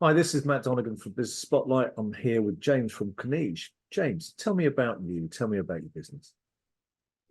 Hi, this is Matt Donegan from Business Spotlight. I'm here with James from Cleanige. James, tell me about you. Tell me about your business.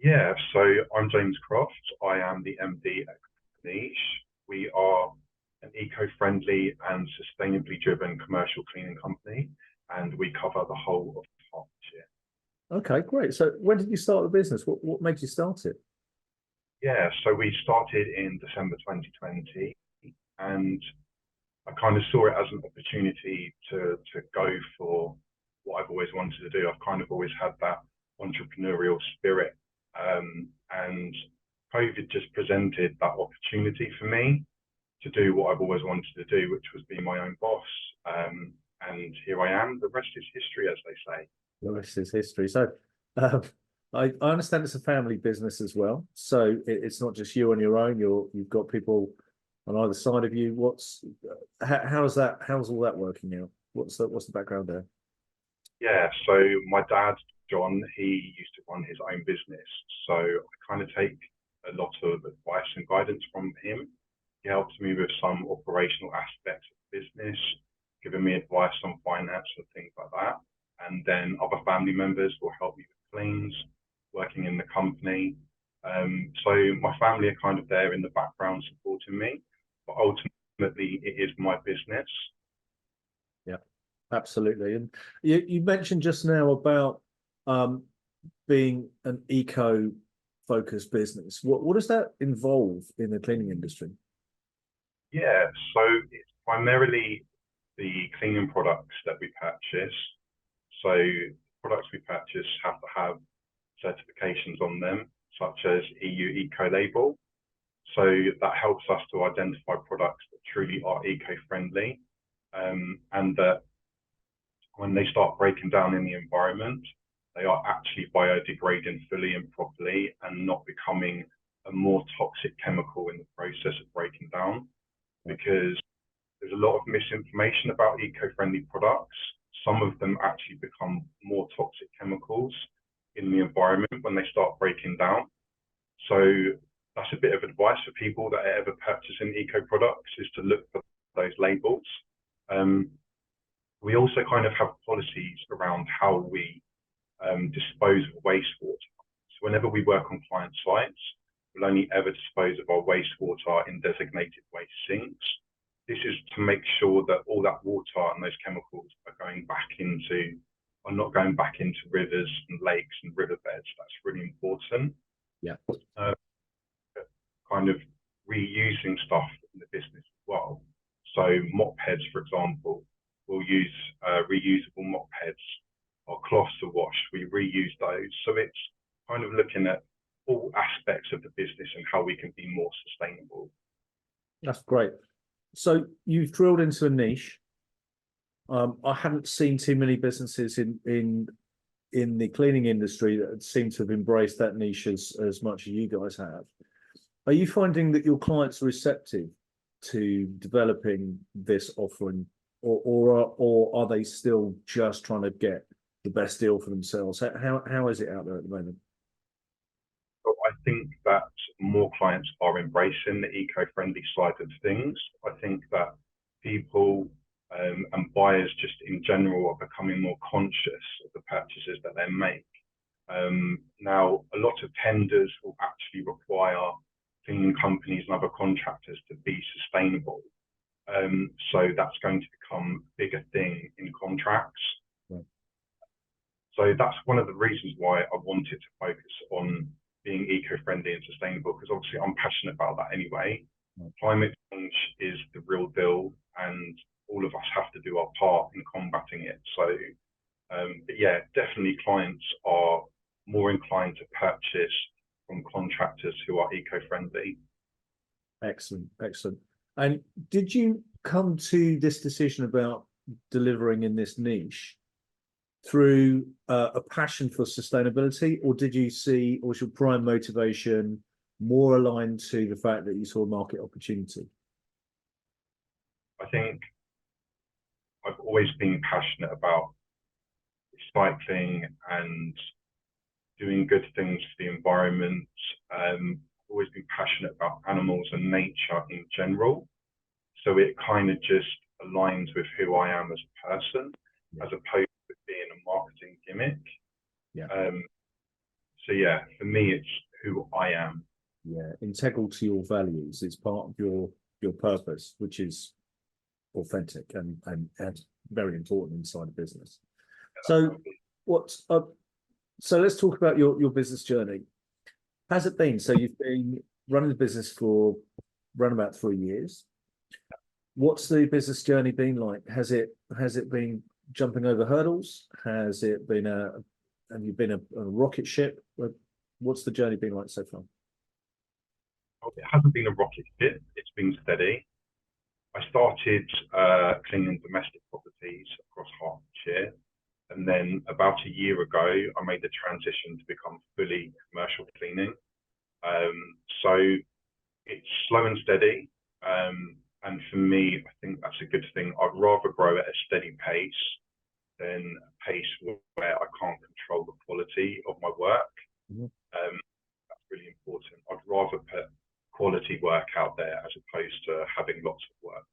Yeah, so I'm James Croft. I am the MD at Cleanige. We are an eco-friendly and sustainably driven commercial cleaning company, and we cover the whole of Hertfordshire. Okay, great. So when did you start the business? What made you start it? Yeah, so we started in December 2020, and I kind of saw it as an opportunity to go for what I've always wanted to do. I've kind of always had that entrepreneurial spirit, and COVID just presented that opportunity for me to do what I've always wanted to do, which was be my own boss. And here I am. The rest is history, as they say. The rest is history. So um, I understand it's a family business as well. So it's not just you on your own. You've got people on either side of you. How's that? How's all that working out? What's the background there? Yeah, so my dad, John, he used to run his own business. So I kind of take a lot of advice and guidance from him. He helps me with some operational aspects of business, giving me advice on finance and things like that. And then other family members will help me with cleans, working in the company. So my family are kind of there in the background supporting me, but ultimately it is my business. Yeah, absolutely. And you mentioned just now about um, being an eco-focused business. What does that involve in the cleaning industry? Yeah, so it's primarily the cleaning products that we purchase. So products we purchase have to have certifications on them, such as EU Eco Label. So that helps us to identify products that truly are eco-friendly, and that when they start breaking down in the environment, they are actually biodegrading fully and properly and not becoming a more toxic chemical in the process of breaking down. Because there's a lot of misinformation about eco-friendly products. Some of them actually become more toxic chemicals in the environment when they start breaking down. So that's a bit of advice for people that are ever purchasing eco products, is to look for those labels. We also kind of have policies around how we dispose of wastewater. So whenever we work on client sites, we'll only ever dispose of our wastewater in designated waste sinks. This is to make sure that all that water and those chemicals are not going back into rivers and lakes and riverbeds. That's really important. Yeah. Kind of reusing stuff in the business as well. So mop heads, for example, we'll use reusable mop heads. Our cloths are washed, we reuse those. So it's kind of looking at all aspects of the business and how we can be more sustainable. That's great. So you've drilled into a niche. I haven't seen too many businesses in the cleaning industry that seem to have embraced that niche as much as you guys have. Are you finding that your clients are receptive to developing this offering, or are they still just trying to get the best deal for themselves? How is it out there at the moment? So I think that more clients are embracing the eco-friendly side of things. I think that people and buyers just in general are becoming more conscious of the purchases that they make. Now, a lot of tenders will actually require cleaning companies and other contractors to be sustainable. So that's going to become a bigger thing in contracts. Right. So that's one of the reasons why I wanted to focus on being eco-friendly and sustainable, because obviously I'm passionate about that anyway. Right. Climate change is the real deal, and all of us have to do our part in combating it. So, but yeah, definitely clients are more inclined to purchase from contractors who are eco-friendly. Excellent, excellent. And did you come to this decision about delivering in this niche through a passion for sustainability, or did you see, or was your prime motivation more aligned to the fact that you saw a market opportunity? I think I've always been passionate about recycling and doing good things for the environment. I've always been passionate about animals and nature in general. So it kind of just aligns with who I am as a person, as opposed to being a marketing gimmick. Yeah. So yeah, for me, it's who I am. Yeah, integral to your values. It's part of your purpose, which is authentic and very important inside a business. So what's so let's talk about your business journey. How's it been? So you've been running the business for around about 3 years. What's the business journey been like? Has it been jumping over hurdles? Has it been have you been a rocket ship? What's the journey been like so far? It hasn't been a rocket ship. It's been steady. I started cleaning domestic properties across Hertfordshire, and then about a year ago, I made the transition to become fully commercial cleaning. So it's slow and steady, and for me, I think that's a good thing. I'd rather grow at a steady pace than a pace where I can't control the quality of my work. That's really important. I'd rather put quality work out there as opposed to having lots of work.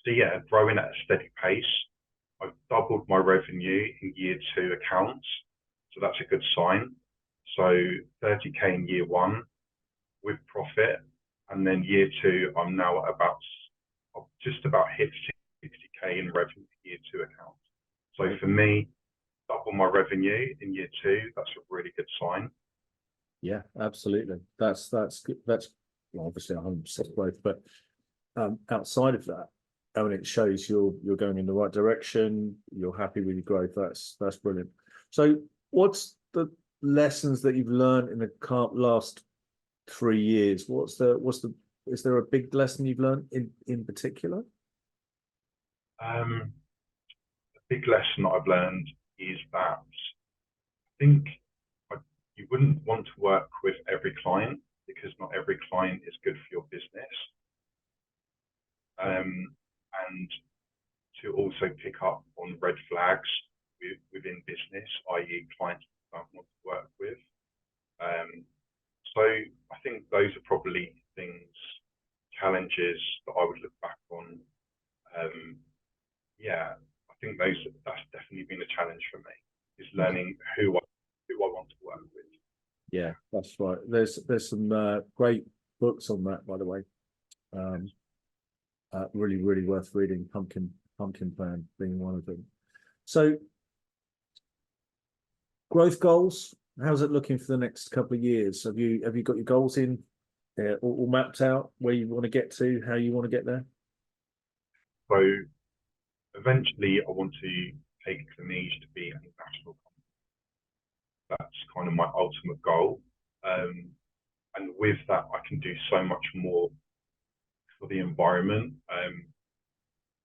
So yeah, growing at a steady pace. I've doubled my revenue in year 2 accounts, so that's a good sign. So 30k in year 1 with profit, and then year 2, I'm now at I've just about hit 60k in revenue in year 2 accounts. So for me, double my revenue in year 2, that's a really good sign. Yeah, absolutely. That's good. That's well, obviously 100% growth, but outside of that, I mean, it shows you're going in the right direction. You're happy with your growth. That's brilliant. So, what's the lessons that you've learned in the last 3 years? Is there a big lesson you've learned in particular? A big lesson that I've learned is that I think you wouldn't want to work with every client, because not every client is good for your business. And to also pick up on red flags within business, i.e. clients you don't want to work with. So I think those are probably challenges that I would look back on. Yeah, I think that's definitely been a challenge for me, is learning who I want to work with. Yeah, that's right. There's some great books on that, by the way. Really, really worth reading. Pumpkin Plan being one of them. So, growth goals. How's it looking for the next couple of years? Have you got your goals in all mapped out, where you want to get to, how you want to get there? So eventually, I want to take Cleanige to be an international company. That's kind of my ultimate goal. And with that, I can do so much more for the environment.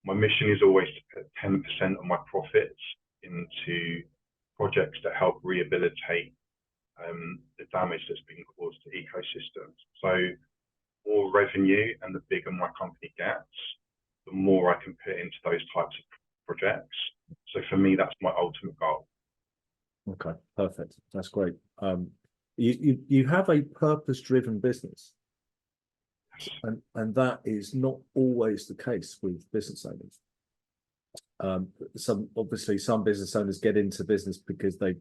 My mission is always to put 10% of my profits into projects that help rehabilitate the damage that's been caused to ecosystems. So more revenue, and the bigger my company gets, the more I can put into those types of projects. So for me, that's my ultimate goal. Okay, perfect. That's great. You have a purpose-driven business, and that is not always the case with business owners. Some business owners get into business because they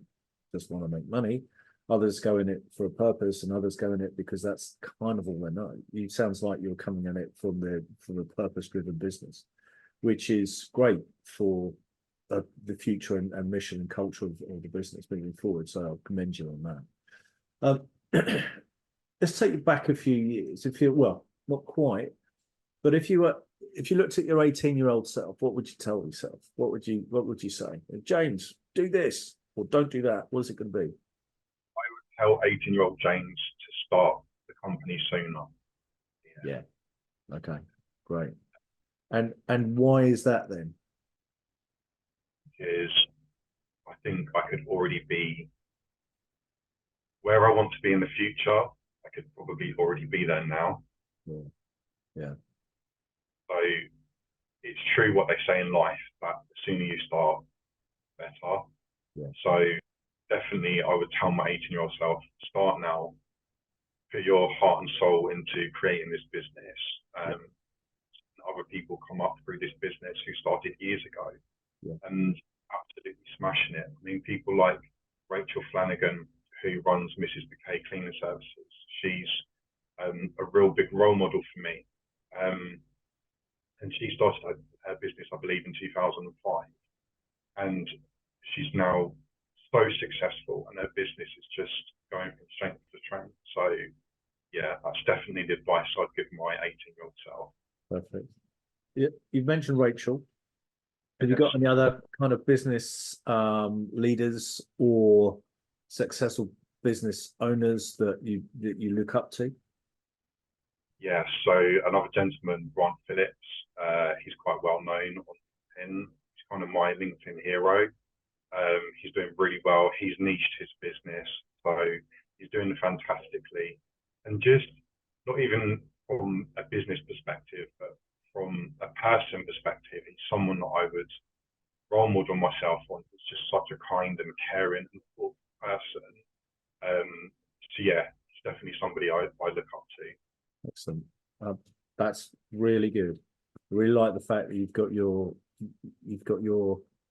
just want to make money. Others go in it for a purpose, and others go in it because that's kind of all they know. It sounds like you're coming at it from a purpose-driven business, which is great for the future and mission and culture of the business moving forward. So I'll commend you on that. Let's take you back a few years. Well, not quite, but if you looked at your 18-year-old self, what would you tell yourself? What would you say? James, do this or don't do that. What is it going to be? I would tell 18-year-old James to start the company sooner. Yeah. Okay. Great. And why is that then? Because I think I could already be where I want to be in the future. I could probably already be there now. Yeah. So it's true what they say in life, that the sooner you start, better. Yeah. So definitely I would tell my 18-year-old self, start now, put your heart and soul into creating this business. other people come up through this business who started years ago, Yeah. and absolutely smashing it. I mean, people like Rachel Flanagan, who runs Mrs. Bouquet Cleaning Services. She's a real big role model for me. And she started her business, I believe, in 2005. And she's now so successful, and her business is just going from strength to strength. So, yeah, that's definitely the advice I'd give my 18-year-old self. Perfect. Yeah, you've mentioned Rachel. Have you Yes. got any other kind of business leaders or successful business owners that you look up to? Yeah, so another gentleman, Grant Phillips, he's quite well known on LinkedIn. He's kind of my LinkedIn hero. He's doing really well. He's niched his business, so he's doing fantastically. And just not even from a business perspective, but from a person perspective, he's someone that I would role model myself on. He's just such a kind and caring and thoughtful person. So yeah, he's definitely somebody I look up to. Excellent. That's really good. I really like the fact that you've got your,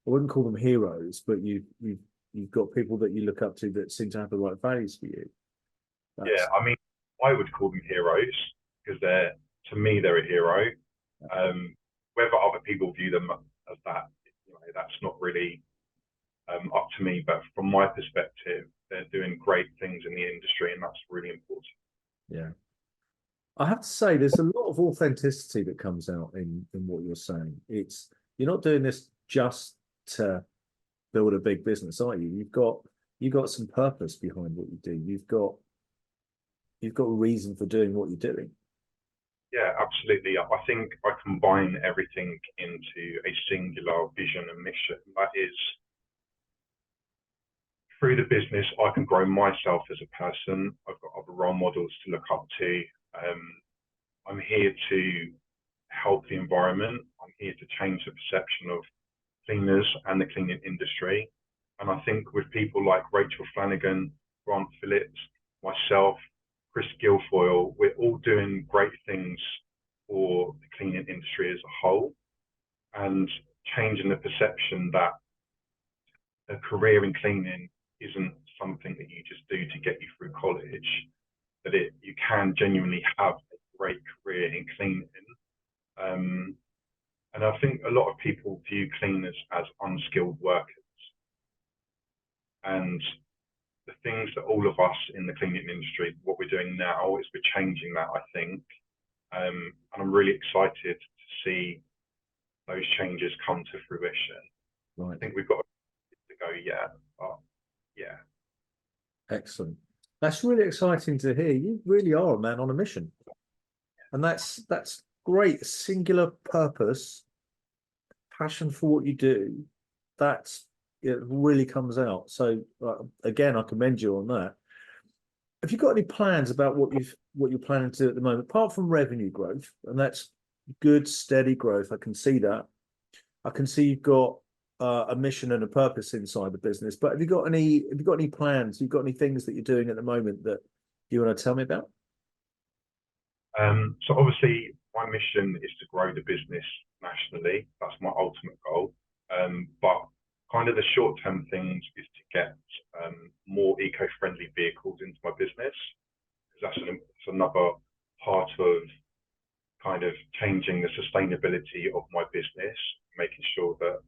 I wouldn't call them heroes, but you've got people that you look up to that seem to have the right values for you. Yeah, I mean, I would call them heroes because to me, they're a hero. Whether other people view them as that, that's not really up to me. But from my perspective, they're doing great things in the industry, and that's really important. Yeah. I have to say, there's a lot of authenticity that comes out in what you're saying. You're not doing this just to build a big business, are you? You've got some purpose behind what you do. You've got a reason for doing what you're doing. Yeah, absolutely. I think I combine everything into a singular vision and mission. That is, through the business, I can grow myself as a person. I've got other role models to look up to. I'm here to help the environment. I'm here to change the perception of cleaners and the cleaning industry. And I think with people like Rachel Flanagan, Grant Phillips, myself, Chris Guilfoyle, we're all doing great things for the cleaning industry as a whole, and changing the perception that a career in cleaning isn't something that you just do to get you through college, that you can genuinely have a great career in cleaning. And I think a lot of people view cleaners as unskilled workers. And the things that all of us in the cleaning industry, what we're doing now is we're changing that, I think. And I'm really excited to see those changes come to fruition. Right. I think we've got to go yet, but yeah. Excellent. That's really exciting to hear. You really are a man on a mission. And that's great. Singular purpose, passion for what you do. It really comes out. So again, I commend you on that. Have you got any plans about what you're planning to do at the moment, apart from revenue growth? And that's good, steady growth. I can see that. I can see you've got a mission and a purpose inside the business. But have you got any plans? You've got any things that you're doing at the moment that you want to tell me about? So obviously, my mission is to grow the business nationally. That's my ultimate goal. But kind of the short-term things is to get more eco-friendly vehicles into my business, because that's another part of kind of changing the sustainability of my business, making sure that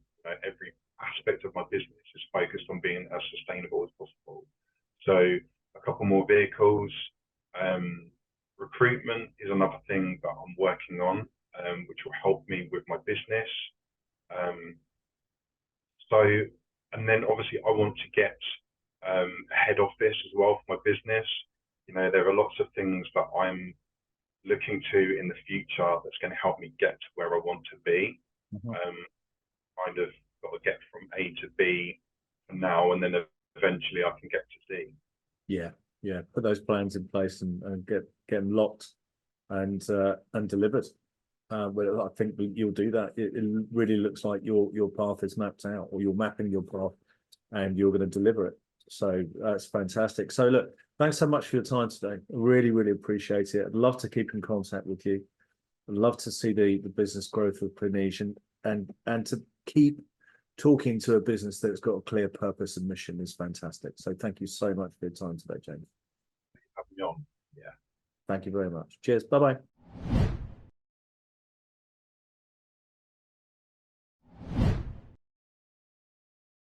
every aspect of my business is focused on being as sustainable as possible. So a couple more vehicles. Recruitment is another thing that I'm working on, which will help me with my business. And then obviously I want to get a head office as well for my business. There are lots of things that I'm looking to in the future that's going to help me get to where I want to be. Kind of got to get from A to B for now, and then eventually I can get to C. Yeah. Put those plans in place and get them locked and delivered. Well, I think you'll do that. It really looks like your path is mapped out, or you're mapping your path, and you're going to deliver it. So that's fantastic. So look, thanks so much for your time today. I really, really appreciate it. I'd love to keep in contact with you. I'd love to see the business growth of Cleanige and to keep talking to a business that's got a clear purpose and mission is fantastic. So thank you so much for your time today, James. Have me on. Yeah. Thank you very much. Cheers. Bye-bye.